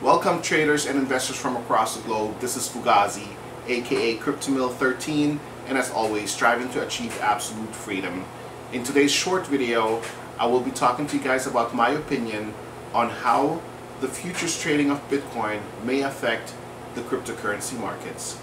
Welcome traders and investors from across the globe. This is Fugazi, aka CryptoMill13, and as always, striving to achieve absolute freedom. In today's short video, I will be talking to you guys about my opinion on how the futures trading of Bitcoin may affect the cryptocurrency markets.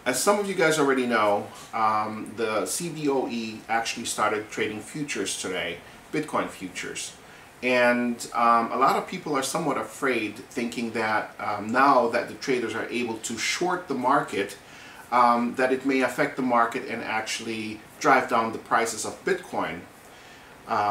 As some of you guys already know, the CBOE actually started trading futures today, Bitcoin futures. And a lot of people are somewhat afraid, thinking that now that the traders are able to short the market, that it may affect the market and actually drive down the prices of Bitcoin.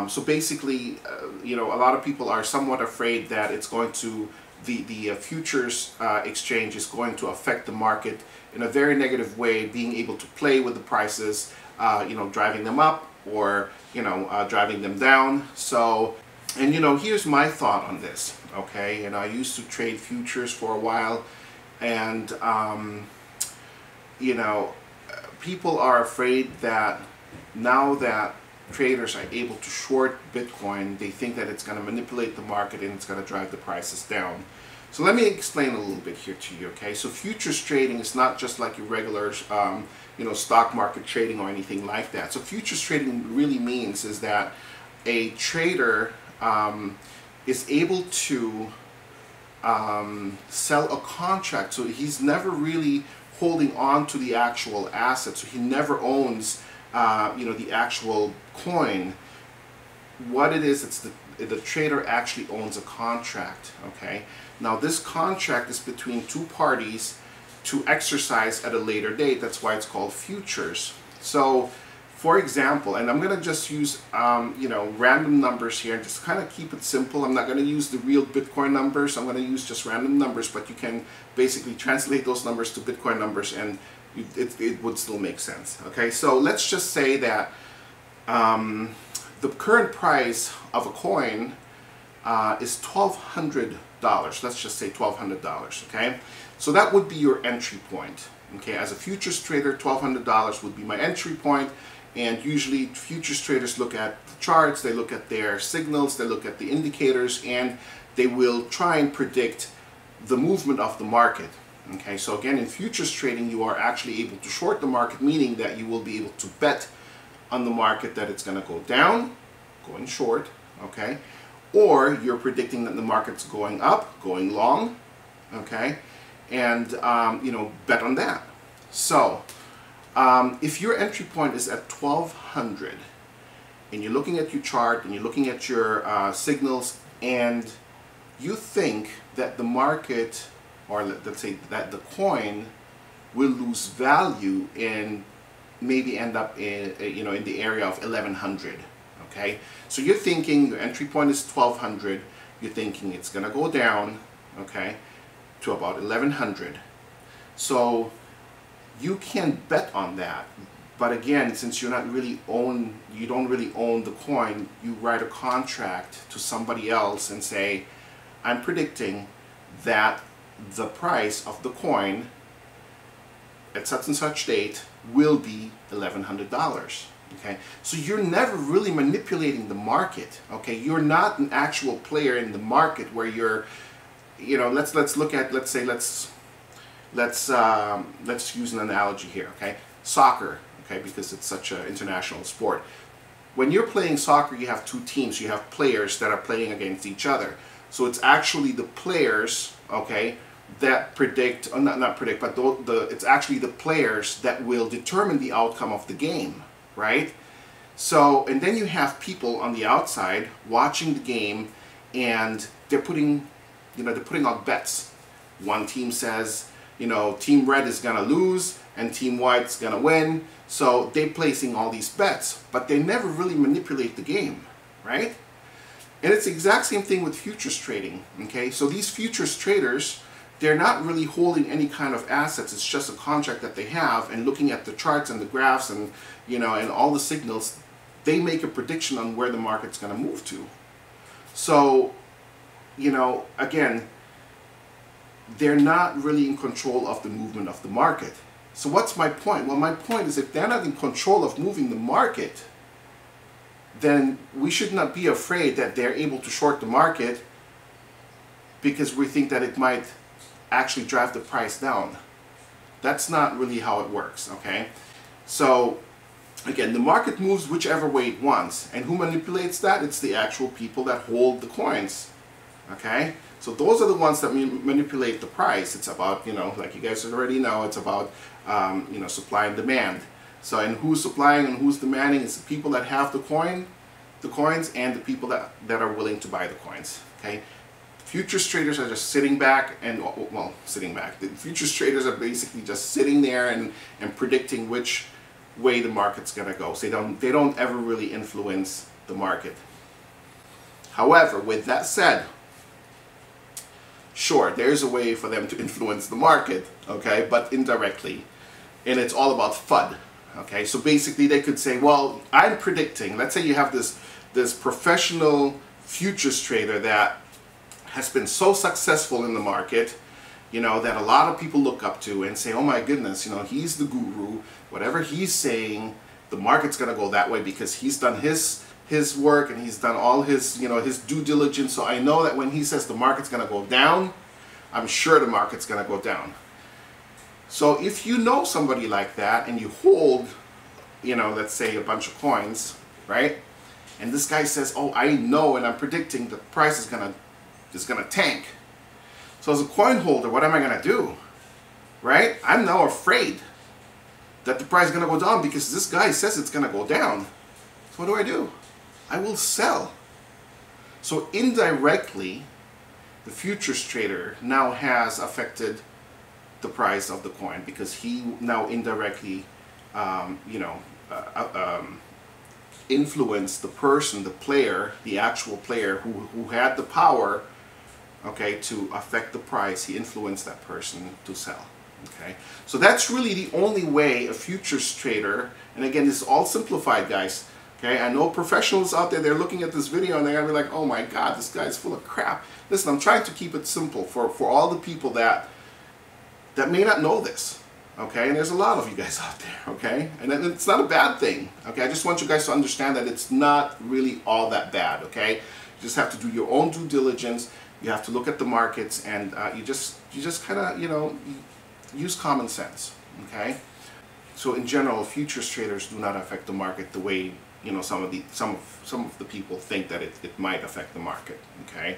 So basically, a lot of people are somewhat afraid that it's going to, the futures exchange is going to affect the market in a very negative way, being able to play with the prices, driving them up or, driving them down. So, and here's my thought on this, okay? And I used to trade futures for a while, and, people are afraid that now that traders are able to short Bitcoin, they think that it's going to manipulate the market and it's going to drive the prices down. So let me explain a little bit here to you, okay? So futures trading is not just like your regular, stock market trading or anything like that. So futures trading really means is that a trader is able to sell a contract. So he's never really holding on to the actual asset. So he never owns, the actual coin. What it is, it's the trader actually owns a contract, okay? Now this contract is between two parties to exercise at a later date. That's why it's called futures. So for example, and I'm going to just use random numbers here, just kind of keep it simple. I'm not going to use the real Bitcoin numbers. I'm going to use just random numbers, but you can basically translate those numbers to Bitcoin numbers and it would still make sense. Okay, so let's just say that the current price of a coin is $1,200. Let's just say $1,200. Okay, so that would be your entry point. Okay, as a futures trader, $1,200 would be my entry point. And usually futures traders look at the charts, they look at their signals, they look at the indicators, and they will try and predict the movement of the market. Okay, so again, in futures trading, you are actually able to short the market, meaning that you will be able to bet on the market that it's going to go down, going short, okay, or you're predicting that the market's going up, going long, okay, and bet on that. So if your entry point is at 1200 and you're looking at your chart and you're looking at your signals and you think that the market, or let's say that the coin, will lose value and maybe end up in in the area of 1100. Okay, so you're thinking your entry point is 1200. You're thinking it's gonna go down, okay, to about 1100. So you can bet on that, but again, since you don't really own the coin, you write a contract to somebody else and say, I'm predicting that the price of the coin at such and such date will be $1,100. Okay, so you're never really manipulating the market. Okay, you're not an actual player in the market where you're, let's use an analogy here. Okay, soccer. Okay, because it's such an international sport. When you're playing soccer, you have two teams. You have players that are playing against each other. So it's actually the players, okay, that predict, or not predict, but it's actually the players that will determine the outcome of the game, right? So, and then you have people on the outside watching the game, and they're putting out bets. One team says, Team Red is gonna lose and Team White's gonna win. So they're placing all these bets, but they never really manipulate the game, right? And it's the exact same thing with futures trading, okay? So these futures traders, they're not really holding any kind of assets. It's just a contract that they have, and looking at the charts and the graphs and, and all the signals, they make a prediction on where the market's going to move to. So, again, they're not really in control of the movement of the market. So what's my point? Well, my point is if they're not in control of moving the market, then we should not be afraid that they're able to short the market because we think that it might actually drive the price down. That's not really how it works, okay? So again, the market moves whichever way it wants. And who manipulates that? It's the actual people that hold the coins, okay? So those are the ones that manipulate the price. It's about, you know, like you guys already know, it's about, you know, supply and demand. So, and who's supplying and who's demanding? It's the people that have the coins and the people that are willing to buy the coins, okay? Futures traders are just sitting back and, well, sitting back. The futures traders are basically just sitting there and predicting which way the market's gonna go. So they don't ever really influence the market. However, with that said, sure, there's a way for them to influence the market, okay, but indirectly. And it's all about FUD, okay? So basically they could say, well, I'm predicting, let's say you have this professional futures trader that has been so successful in the market, you know, that a lot of people look up to and say, oh my goodness, you know, he's the guru. Whatever he's saying, the market's going to go that way because he's done his work and he's done all his, you know, his due diligence. So I know that when he says the market's going to go down, I'm sure the market's going to go down. So if you know somebody like that and you hold, you know, let's say a bunch of coins, right? And this guy says, oh, I know and I'm predicting the price is going to tank. So as a coin holder, what am I going to do? Right? I'm now afraid that the price is going to go down because this guy says it's going to go down. So what do? I will sell. So indirectly, the futures trader now has affected the price of the coin because he now indirectly, you know, influenced the person, the player, the actual player who had the power, okay, to affect the price. He influenced that person to sell. Okay, so that's really the only way a futures trader, and again, this is all simplified, guys. Okay, I know professionals out there, they're looking at this video and they're gonna be like, oh my God, this guy's full of crap. Listen, I'm trying to keep it simple for all the people that may not know this. Okay, and there's a lot of you guys out there, okay? And it's not a bad thing, okay? I just want you guys to understand that it's not really all that bad, okay? You just have to do your own due diligence. You have to look at the markets and you just kind of, you know, use common sense, okay? So in general, futures traders do not affect the market the way, you know, some of the people think that it might affect the market, okay?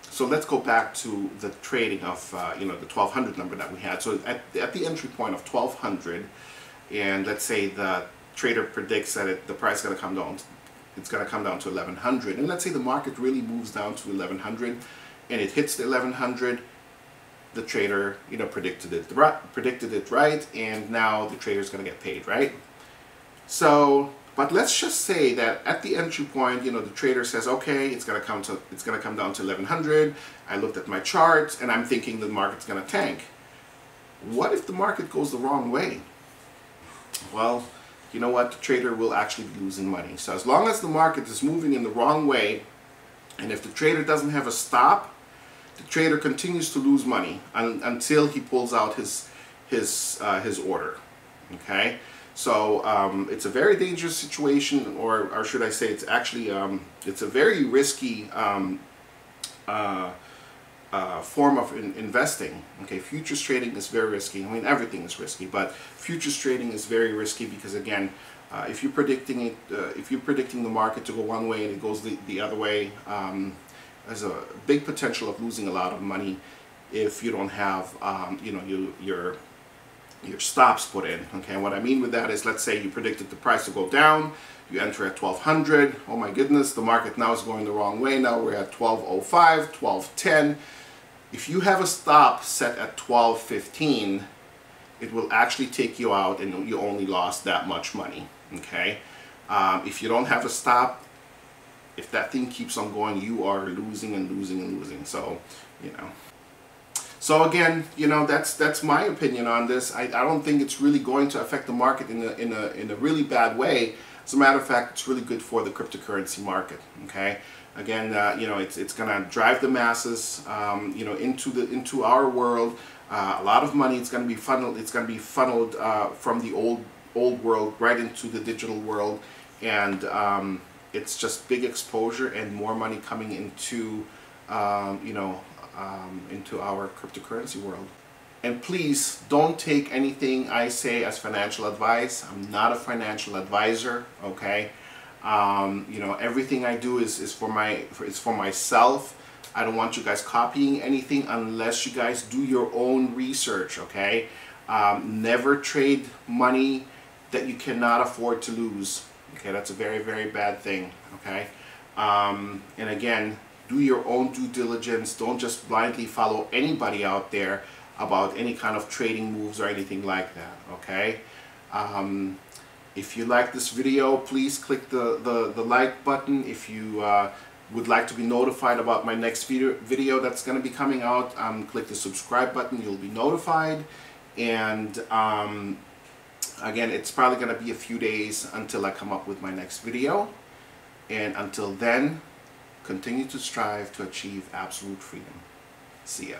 So let's go back to the trading of, you know, the 1200 number that we had. So at the entry point of 1200, and let's say the trader predicts that the price is going to come down, it's going to come down to 1100, and let's say the market really moves down to 1100, and it hits the 1100. The trader, you know, predicted it right, and now the trader is going to get paid, right? So, but let's just say that at the entry point, you know, the trader says, okay, it's going to come down to 1100. I looked at my charts and I'm thinking the market's going to tank. What if the market goes the wrong way? Well, you know what? The trader will actually be losing money. So as long as the market is moving in the wrong way, and if the trader doesn't have a stop, the trader continues to lose money until he pulls out his order. Okay, so it's a very dangerous situation, or should I say, it's actually it's a very risky form of investing. Okay, futures trading is very risky. I mean, everything is risky, but futures trading is very risky because, again, if you're predicting the market to go one way and it goes the other way, there's a big potential of losing a lot of money if you don't have, you know, your stops put in. Okay, and what I mean with that is, let's say you predicted the price to go down, you enter at 1200. Oh my goodness, the market now is going the wrong way. Now we're at 1205, 1210. If you have a stop set at 1215, it will actually take you out, and you only lost that much money. Okay, if you don't have a stop, if that thing keeps on going, you are losing and losing and losing. So, you know. So again, you know, that's my opinion on this. I don't think it's really going to affect the market in a really bad way. As a matter of fact, it's really good for the cryptocurrency market. Okay. Again, you know, it's going to drive the masses, you know, into our world. A lot of money is going to be funneled. It's going to be funneled from the old world right into the digital world, and it's just big exposure and more money coming into into our cryptocurrency world. And please don't take anything I say as financial advice. I'm not a financial advisor, okay? Everything I do is for myself. I don't want you guys copying anything unless you guys do your own research, okay? Never trade money that you cannot afford to lose. Okay, that's a very, very bad thing, okay? And again, do your own due diligence. Don't just blindly follow anybody out there about any kind of trading moves or anything like that, okay? If you like this video, please click the like button. If you would like to be notified about my next video that's going to be coming out, click the subscribe button. You'll be notified. And again, it's probably going to be a few days until I come up with my next video. And until then, continue to strive to achieve absolute freedom. See ya.